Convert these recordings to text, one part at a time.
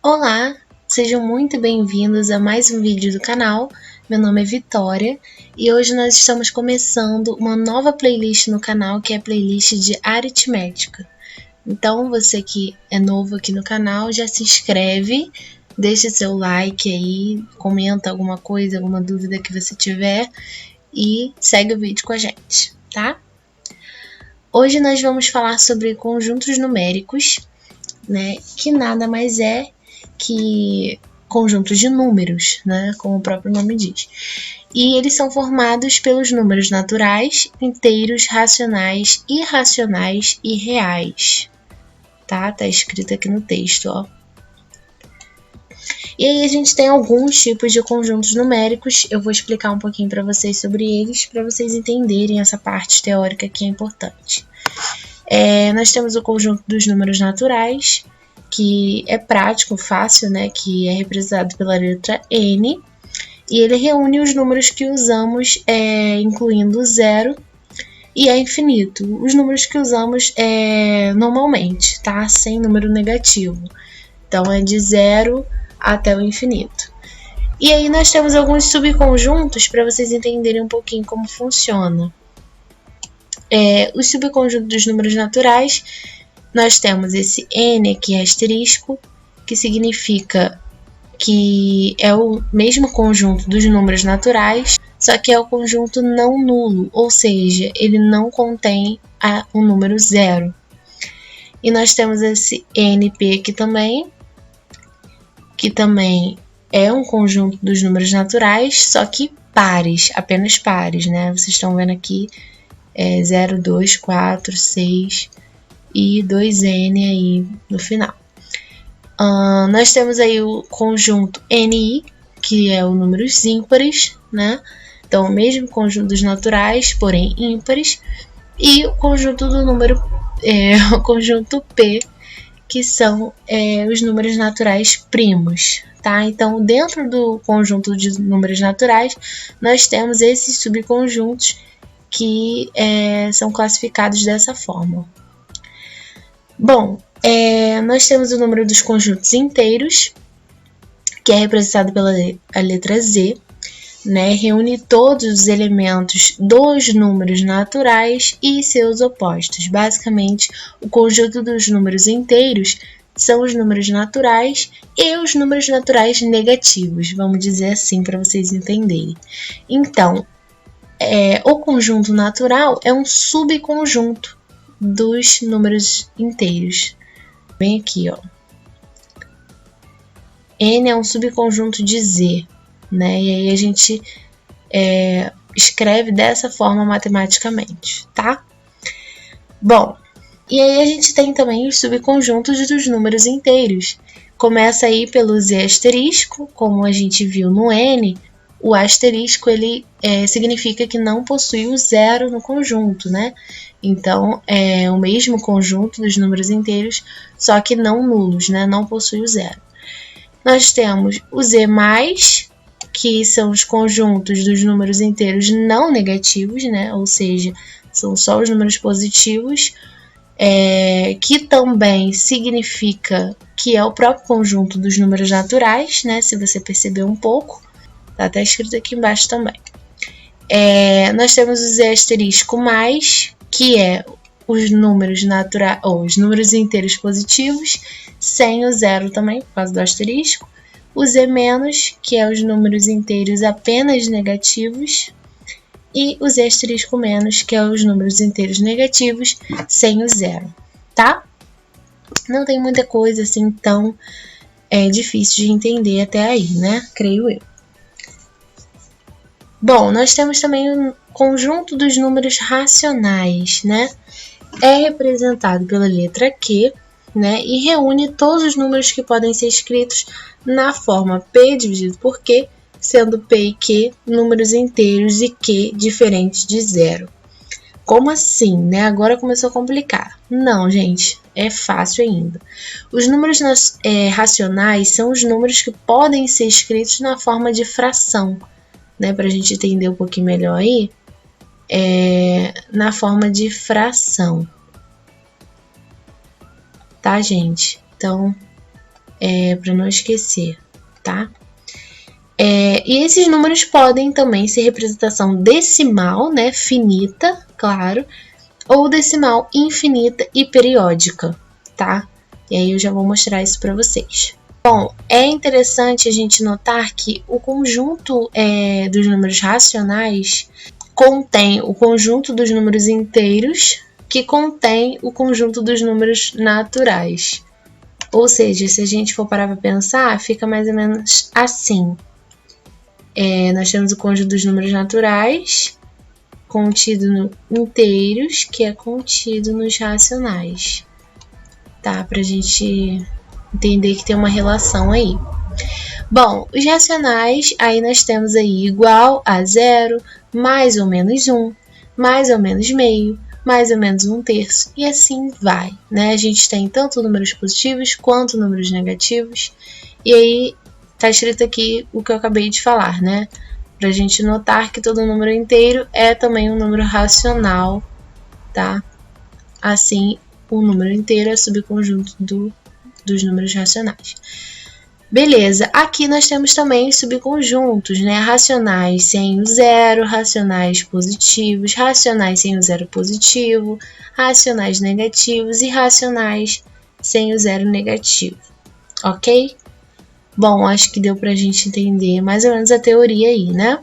Olá, sejam muito bem-vindos a mais um vídeo do canal. Meu nome é Vitória e hoje nós estamos começando uma nova playlist no canal, que é a playlist de aritmética. Então, você que é novo aqui no canal, já se inscreve, deixa seu like aí, comenta alguma coisa, alguma dúvida que você tiver e segue o vídeo com a gente, tá? Hoje nós vamos falar sobre conjuntos numéricos, né, que nada mais é que conjuntos de números, né, como o próprio nome diz. E eles são formados pelos números naturais, inteiros, racionais, irracionais e reais. Tá escrito aqui no texto, ó. E aí a gente tem alguns tipos de conjuntos numéricos. Eu vou explicar um pouquinho para vocês sobre eles, para vocês entenderem essa parte teórica que é importante. Nós temos o conjunto dos números naturais, que é prático, fácil, né, que é representado pela letra N, e ele reúne os números que usamos, incluindo o zero e é infinito. Os números que usamos normalmente, tá? Sem número negativo. Então, é de 0 até o infinito. E aí nós temos alguns subconjuntos para vocês entenderem um pouquinho como funciona. Os subconjuntos dos números naturais, nós temos esse N aqui asterisco, que significa que é o mesmo conjunto dos números naturais, só que é o conjunto não nulo, ou seja, ele não contém o número zero. E nós temos esse NP aqui também, que também é um conjunto dos números naturais, só que pares, apenas pares, né? Vocês estão vendo aqui 0, 2, 4, 6 e 2N aí no final. Nós temos aí o conjunto NI, que é o números ímpares, né? Então, o mesmo conjunto dos naturais, porém ímpares, e o conjunto do número, o conjunto P, que são os números naturais primos, tá? Então, dentro do conjunto de números naturais, nós temos esses subconjuntos que são classificados dessa forma. Bom, nós temos o número dos conjuntos inteiros, que é representado pela letra Z, né? Reúne todos os elementos dos números naturais e seus opostos. Basicamente, o conjunto dos números inteiros são os números naturais e os números naturais negativos, vamos dizer assim, para vocês entenderem. Então, o conjunto natural é um subconjunto dos números inteiros. Bem aqui, ó. N é um subconjunto de Z, né? E aí a gente escreve dessa forma matematicamente, tá? Bom, e aí a gente tem também os subconjuntos dos números inteiros. Começa aí pelo Z asterisco, como a gente viu no N. O asterisco, ele significa que não possui o zero no conjunto, né? Então, é o mesmo conjunto dos números inteiros, só que não nulos, né? Não possui o zero. Nós temos o Z+, que são os conjuntos dos números inteiros não negativos, né? Ou seja, são só os números positivos, que também significa que é o próprio conjunto dos números naturais, né? Se você perceber um pouco. Tá até escrito aqui embaixo também. Nós temos o Z asterisco mais, que é os números naturais, ou os números inteiros positivos, sem o zero também, por causa do asterisco. O Z menos, que é os números inteiros apenas negativos. E o Z asterisco menos, que é os números inteiros negativos, sem o zero, tá? Não tem muita coisa assim tão difícil de entender até aí, né? Creio eu. Bom, nós temos também o conjunto dos números racionais, né? É representado pela letra Q, né? E reúne todos os números que podem ser escritos na forma P dividido por Q, sendo P e Q números inteiros e Q diferentes de zero. Como assim, né? Agora começou a complicar. Não, gente, é fácil ainda. Os números racionais são os números que podem ser escritos na forma de fração, né, para a gente entender um pouquinho melhor aí, na forma de fração, tá, gente? Então, para não esquecer, tá? E esses números podem também ser representação decimal, né, finita, claro, ou decimal infinita e periódica, tá? E aí eu já vou mostrar isso para vocês. Bom, é interessante a gente notar que o conjunto dos números racionais contém o conjunto dos números inteiros, que contém o conjunto dos números naturais. Ou seja, se a gente for parar para pensar, fica mais ou menos assim. Nós temos o conjunto dos números naturais, contido no inteiros, que é contido nos racionais. Tá? Pra gente entender que tem uma relação aí. Bom, os racionais, aí nós temos aí igual a 0, mais ou menos 1, mais ou menos meio, mais ou menos 1/3, e assim vai, né? A gente tem tanto números positivos quanto números negativos, e aí tá escrito aqui o que eu acabei de falar, né? Pra gente notar que todo número inteiro é também um número racional, tá? Assim, o número inteiro é subconjunto dos números racionais. Beleza, aqui nós temos também os subconjuntos, né? Racionais sem o zero, racionais positivos, racionais sem o zero positivo, racionais negativos e racionais sem o zero negativo, ok? Bom, acho que deu pra gente entender mais ou menos a teoria aí, né?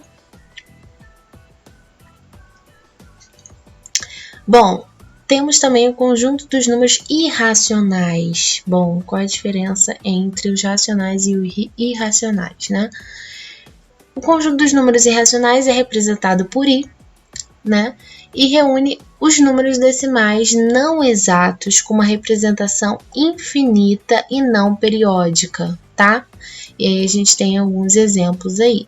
Bom, temos também o conjunto dos números irracionais. Bom, qual a diferença entre os racionais e os irracionais, né? O conjunto dos números irracionais é representado por i, né? E reúne os números decimais não exatos com uma representação infinita e não periódica, tá? E aí a gente tem alguns exemplos aí.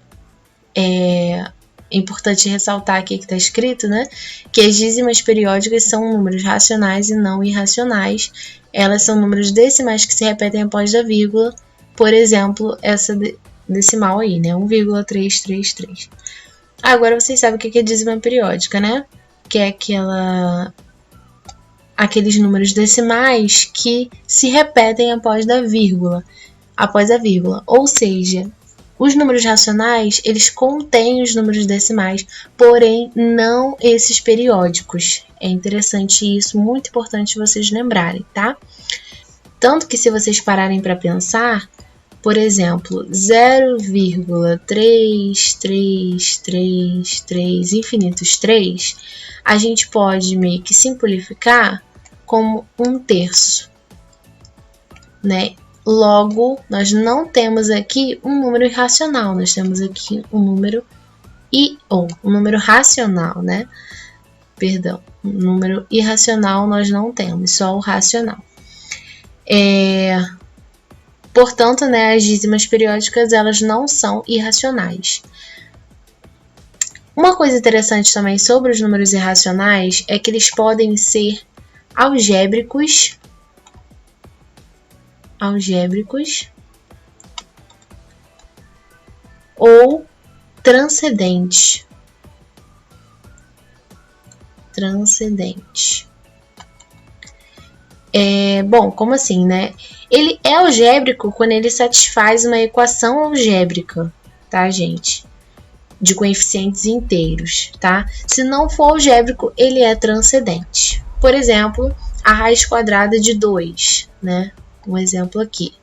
É importante ressaltar aqui que está escrito, né, que as dízimas periódicas são números racionais e não irracionais. Elas são números decimais que se repetem após a vírgula. Por exemplo, essa decimal aí, né, 1,333. Agora vocês sabem o que é dízima periódica, né? Que é aqueles números decimais que se repetem após a vírgula. Ou seja, os números racionais, eles contêm os números decimais, porém não esses periódicos. É interessante isso, muito importante vocês lembrarem, tá? Tanto que se vocês pararem para pensar, por exemplo, 0,3333 infinitos 3, a gente pode meio que simplificar como 1/3, né? Logo, nós não temos aqui um número irracional, nós temos aqui um número um número racional, né? Perdão, um número irracional nós não temos, só o racional. Portanto, né, as dízimas periódicas, elas não são irracionais. Uma coisa interessante também sobre os números irracionais é que eles podem ser algébricos ou transcendentes. Bom, como assim, né? Ele é algébrico quando ele satisfaz uma equação algébrica, tá, gente? De coeficientes inteiros, tá? Se não for algébrico, ele é transcendente. Por exemplo, a raiz quadrada de 2, né? Um exemplo aqui.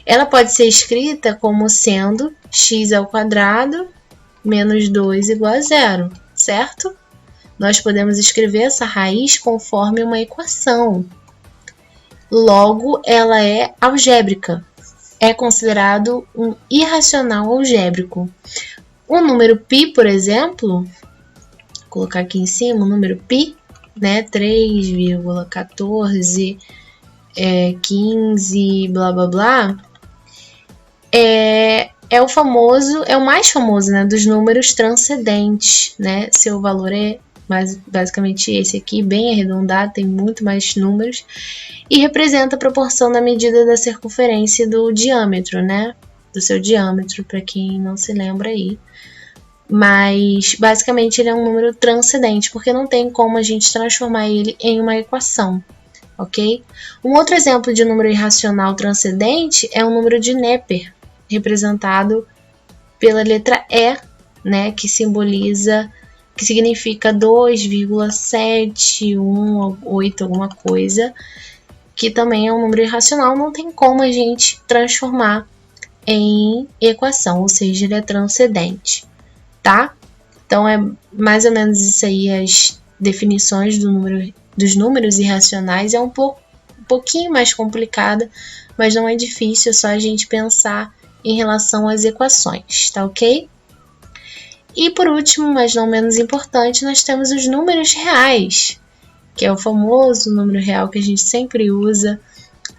Ela pode ser escrita como sendo x² menos 2 igual a 0, certo? Nós podemos escrever essa raiz conforme uma equação. Logo, ela é algébrica. É considerado um irracional algébrico. O número π, por exemplo, vou colocar aqui em cima o número π, né, 3,14, 15, blá blá blá, é o mais famoso, né, dos números transcendentes, né? Seu valor é basicamente esse aqui, bem arredondado, tem muito mais números, e representa a proporção da medida da circunferência do diâmetro, né? Do seu diâmetro, para quem não se lembra aí. Mas, basicamente, ele é um número transcendente, porque não tem como a gente transformar ele em uma equação, ok? Um outro exemplo de número irracional transcendente é o número de Neper, representado pela letra E, né, que significa 2,718 alguma coisa, que também é um número irracional, não tem como a gente transformar em equação, ou seja, ele é transcendente, tá? Então é mais ou menos isso aí as definições dos números irracionais. É um pouquinho mais complicada, mas não é difícil, é só a gente pensar em relação às equações, tá ok? E por último, mas não menos importante, nós temos os números reais, que é o famoso número real que a gente sempre usa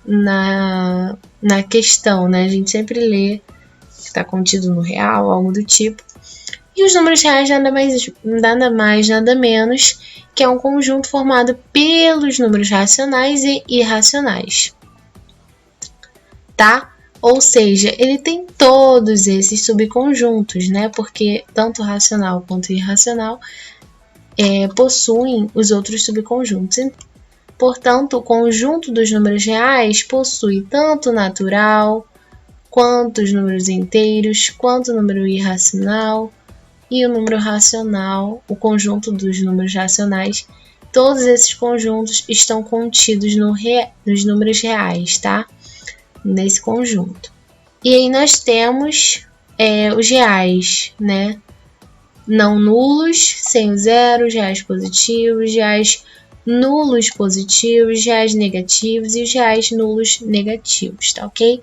na questão, né? A gente sempre lê que está contido no real, algo do tipo. E os números reais nada mais, nada menos que é um conjunto formado pelos números racionais e irracionais, tá? Ou seja, ele tem todos esses subconjuntos, né? Porque tanto racional quanto irracional possuem os outros subconjuntos. Portanto, o conjunto dos números reais possui tanto o natural, quanto os números inteiros, quanto o número irracional e o número racional, o conjunto dos números racionais. Todos esses conjuntos estão contidos nos números reais, tá? Nesse conjunto. E aí nós temos os reais, né? Não nulos, sem o zero, os reais positivos, os reais nulos positivos, os reais negativos e os reais nulos negativos, tá ok?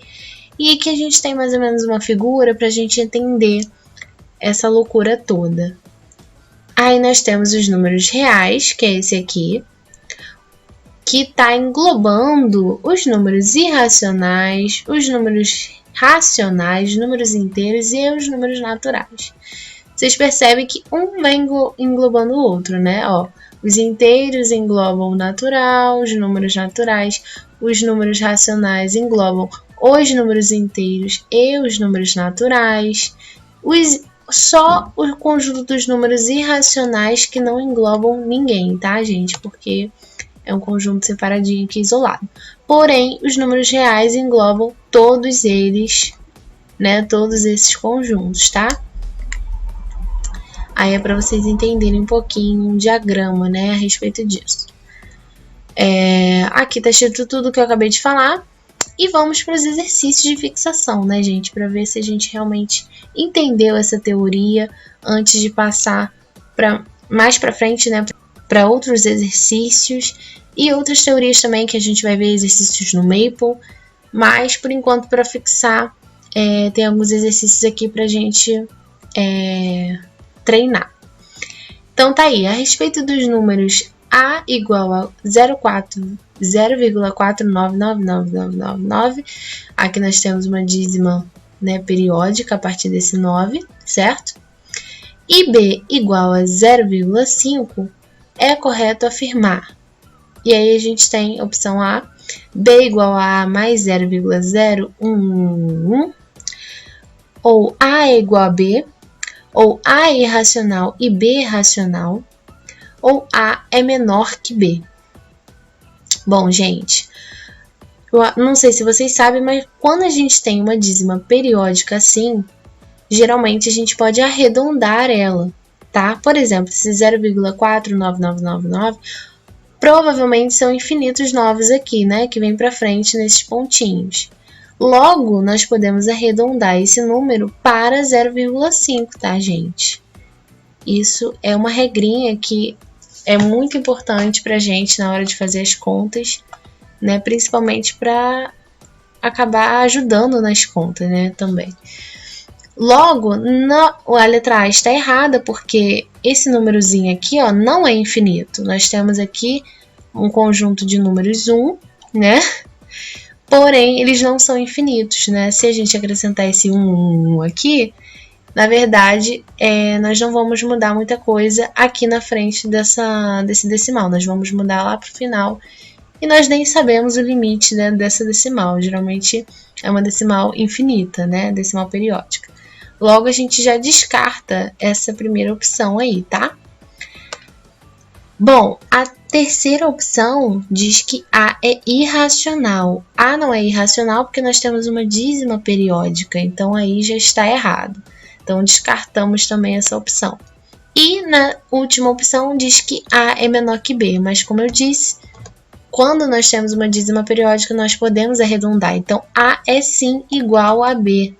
E aqui a gente tem mais ou menos uma figura para a gente entender essa loucura toda. Aí nós temos os números reais, que é esse aqui, que está englobando os números irracionais, os números racionais, os números inteiros e os números naturais. Vocês percebem que um vai englobando o outro, né? Ó, os inteiros englobam o natural, os números naturais, os números racionais englobam os números inteiros e os números naturais. Só o conjunto dos números irracionais que não englobam ninguém, tá, gente? Porque é um conjunto separadinho aqui, isolado. Porém, os números reais englobam todos eles, né? Todos esses conjuntos, tá? Aí é para vocês entenderem um pouquinho um diagrama, né, a respeito disso. Aqui tá escrito tudo que eu acabei de falar. E vamos para os exercícios de fixação, né, gente? Para ver se a gente realmente entendeu essa teoria antes de passar mais para frente, né, para outros exercícios e outras teorias também que a gente vai ver exercícios no Maple. Mas, por enquanto, para fixar, tem alguns exercícios aqui para a gente treinar. Então, tá aí. A respeito dos números A igual a 0,4999999, aqui nós temos uma dízima, né, periódica a partir desse 9, certo? E B igual a 0,5, é correto afirmar. E aí a gente tem opção A, B igual a mais 0,011, ou A é igual a B, ou A é irracional e B é racional, ou A é menor que B. Bom, gente, eu não sei se vocês sabem, mas quando a gente tem uma dízima periódica assim, geralmente a gente pode arredondar ela, tá? Por exemplo, esse 0,49999 provavelmente são infinitos novos aqui, né? Que vem para frente nesses pontinhos. Logo, nós podemos arredondar esse número para 0,5, tá, gente? Isso é uma regrinha que é muito importante para a gente na hora de fazer as contas, né? Principalmente para acabar ajudando nas contas, né? Também. Logo, a letra A está errada, porque esse númerozinho aqui, ó, não é infinito. Nós temos aqui um conjunto de números 1, né? Porém, eles não são infinitos, né? Se a gente acrescentar esse 1 aqui, na verdade, nós não vamos mudar muita coisa aqui na frente desse decimal. Nós vamos mudar lá para o final e nós nem sabemos o limite, né, dessa decimal. Geralmente é uma decimal infinita, né? Decimal periódica. Logo, a gente já descarta essa primeira opção aí, tá? Bom, a terceira opção diz que A é irracional. A não é irracional porque nós temos uma dízima periódica, então aí já está errado. Então descartamos também essa opção. E na última opção diz que A é menor que B, mas como eu disse, quando nós temos uma dízima periódica, nós podemos arredondar. Então, A é sim igual a B,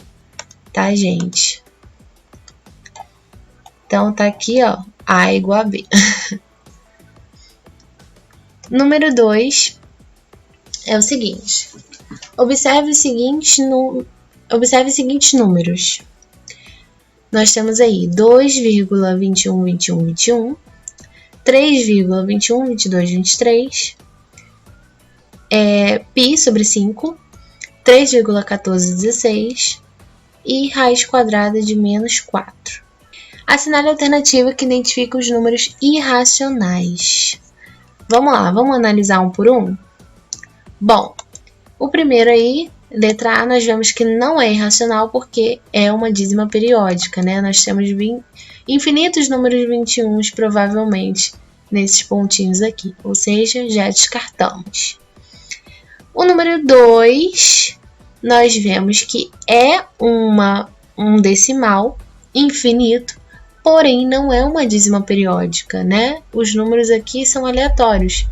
tá, gente? Então, tá aqui, ó, A é igual a B. Número 2 é o seguinte. Observe os seguintes números. Nós temos aí 2,212121, 3,212223, π sobre 5, 3,1416 e raiz quadrada de menos 4. Assinale a alternativa que identifica os números irracionais. Vamos lá, vamos analisar um por um? Bom, o primeiro aí, letra A, nós vemos que não é irracional porque é uma dízima periódica, né? Nós temos infinitos números 21 provavelmente nesses pontinhos aqui, ou seja, já descartamos. O número 2, nós vemos que é um decimal infinito, porém não é uma dízima periódica, né? Os números aqui são aleatórios.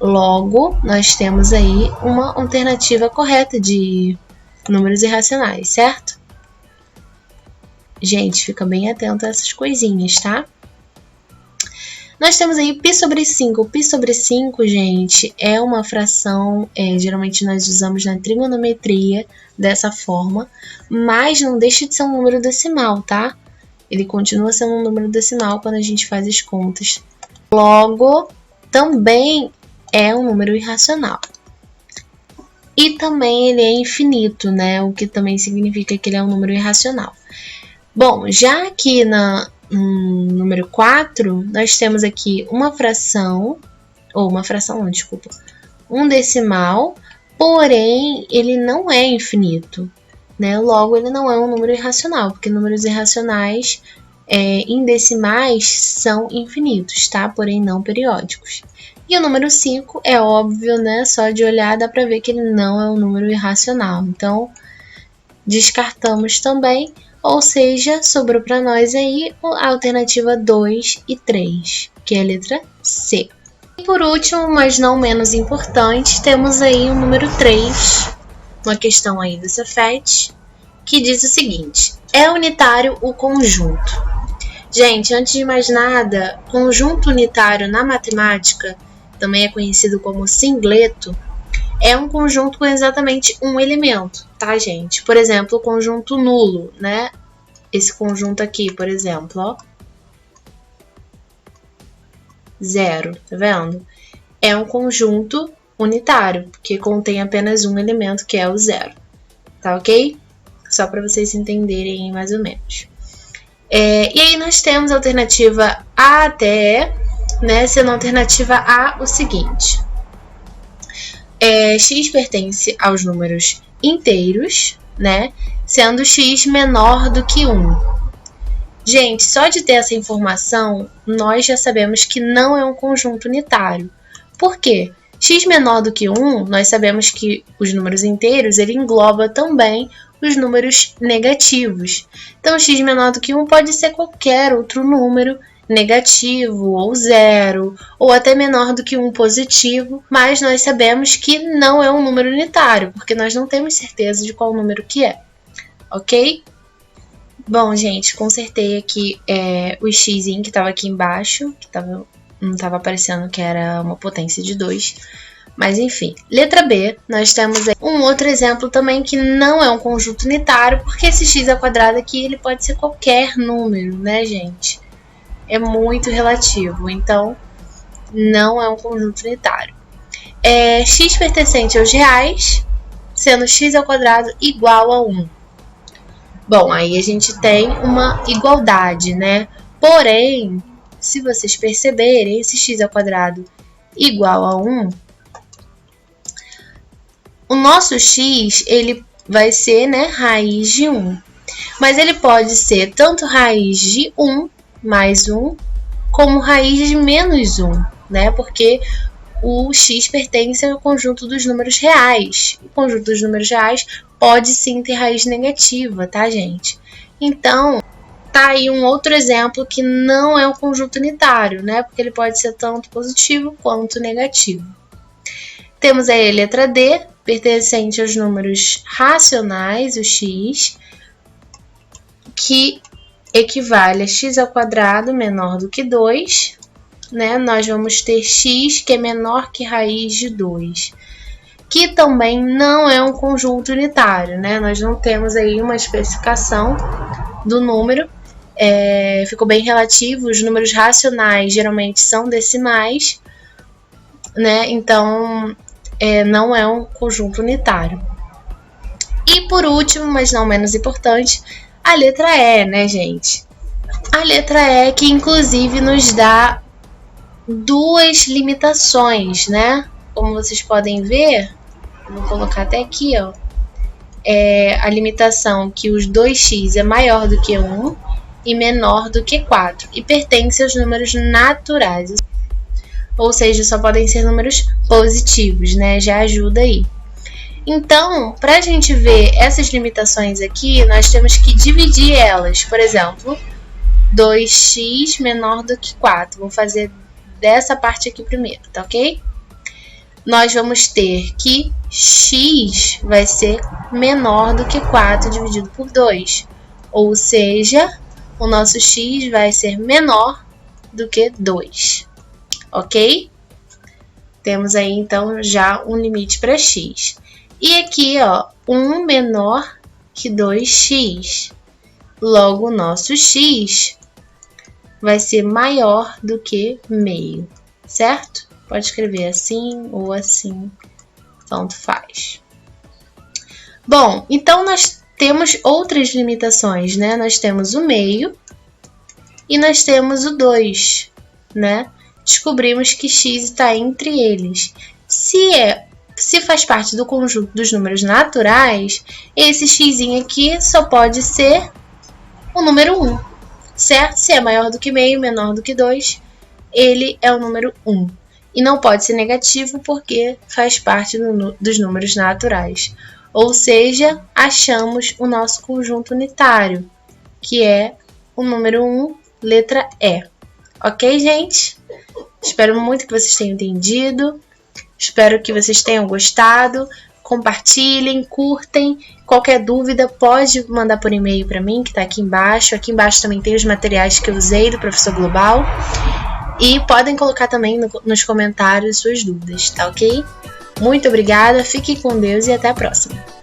Logo, nós temos aí uma alternativa correta de números irracionais, certo? Gente, fica bem atento a essas coisinhas, tá? Nós temos aí π sobre 5. Π sobre 5, gente, é uma fração, geralmente nós usamos na trigonometria dessa forma, mas não deixa de ser um número decimal, tá? Ele continua sendo um número decimal quando a gente faz as contas. Logo, também é um número irracional. E também ele é infinito, né? O que também significa que ele é um número irracional. Bom, já aqui no número 4, nós temos aqui um decimal, porém ele não é infinito, né? Logo, ele não é um número irracional, porque números irracionais em decimais são infinitos, tá? Porém não periódicos. E o número 5 é óbvio, né? Só de olhar dá para ver que ele não é um número irracional. Então, descartamos também, ou seja, sobrou para nós aí a alternativa 2 e 3, que é a letra C. E por último, mas não menos importante, temos aí o número 3, uma questão aí do Cefet, que diz o seguinte: é unitário o conjunto? Gente, antes de mais nada, conjunto unitário na matemática, também é conhecido como singleto, é um conjunto com exatamente um elemento, tá, gente? Por exemplo, o conjunto nulo, né? Esse conjunto aqui, por exemplo, ó. 0, tá vendo? É um conjunto unitário, porque contém apenas um elemento, que é o 0. Tá ok? Só para vocês entenderem mais ou menos. E aí nós temos a alternativa A até E, né? Sendo a alternativa A o seguinte. X pertence aos números inteiros, né? Sendo x menor do que 1. Gente, só de ter essa informação, nós já sabemos que não é um conjunto unitário. Por quê? X menor do que 1, nós sabemos que os números inteiros, ele engloba também os números negativos. Então, x menor do que 1 pode ser qualquer outro número negativo ou 0, ou até menor do que 1 positivo, mas nós sabemos que não é um número unitário, porque nós não temos certeza de qual número que é, ok? Bom, gente, consertei aqui o x que estava aqui embaixo, que não estava aparecendo que era uma potência de 2, mas enfim. Letra B, nós temos aí um outro exemplo também que não é um conjunto unitário, porque esse x² aqui ele pode ser qualquer número, né, gente? É muito relativo, então não é um conjunto unitário. X pertencente aos reais, sendo x² igual a 1. Bom, aí a gente tem uma igualdade, né? Porém, se vocês perceberem, esse x² igual a 1, o nosso x, ele vai ser, né, raiz de 1. Mas ele pode ser tanto raiz de 1 mais 1, como raiz de menos 1. né? Porque o x pertence ao conjunto dos números reais. O conjunto dos números reais pode sim ter raiz negativa, tá, gente? Então, tá aí um outro exemplo que não é um conjunto unitário, né? Porque ele pode ser tanto positivo quanto negativo. Temos aí a letra D, pertencente aos números racionais, o x, que equivale a x ao quadrado menor do que 2, né? Nós vamos ter x que é menor que raiz de 2, que também não é um conjunto unitário, né? Nós não temos aí uma especificação do número, ficou bem relativo, os números racionais geralmente são decimais, né? Então, não é um conjunto unitário. E por último, mas não menos importante, a letra E, né, gente? A letra E que inclusive nos dá duas limitações, né? Como vocês podem ver, vou colocar até aqui, ó, a limitação que os 2x é maior do que 1 e menor do que 4 e pertence aos números naturais, ou seja, só podem ser números positivos, né? Já ajuda aí. Então, para a gente ver essas limitações aqui, nós temos que dividir elas. Por exemplo, 2x menor do que 4. Vou fazer dessa parte aqui primeiro, tá ok? Nós vamos ter que x vai ser menor do que 4 dividido por 2. Ou seja, o nosso x vai ser menor do que 2. Ok? Temos aí, então, já um limite para x. E aqui, ó, 1 menor que 2x. Logo, o nosso x vai ser maior do que meio, certo? Pode escrever assim ou assim, tanto faz. Bom, então nós temos outras limitações, né? Nós temos o meio e nós temos o 2, né? Descobrimos que x está entre eles. Se faz parte do conjunto dos números naturais, esse x aqui só pode ser o número 1, certo? Se é maior do que meio, menor do que 2, ele é o número 1. E não pode ser negativo porque faz parte dos números naturais. Ou seja, achamos o nosso conjunto unitário, que é o número 1, letra E. Ok, gente? Espero muito que vocês tenham entendido. Espero que vocês tenham gostado. Compartilhem, curtem. Qualquer dúvida pode mandar por e-mail para mim, que está aqui embaixo. Aqui embaixo também tem os materiais que eu usei do Professor Global. E podem colocar também nos comentários suas dúvidas, tá ok? Muito obrigada, fiquem com Deus e até a próxima!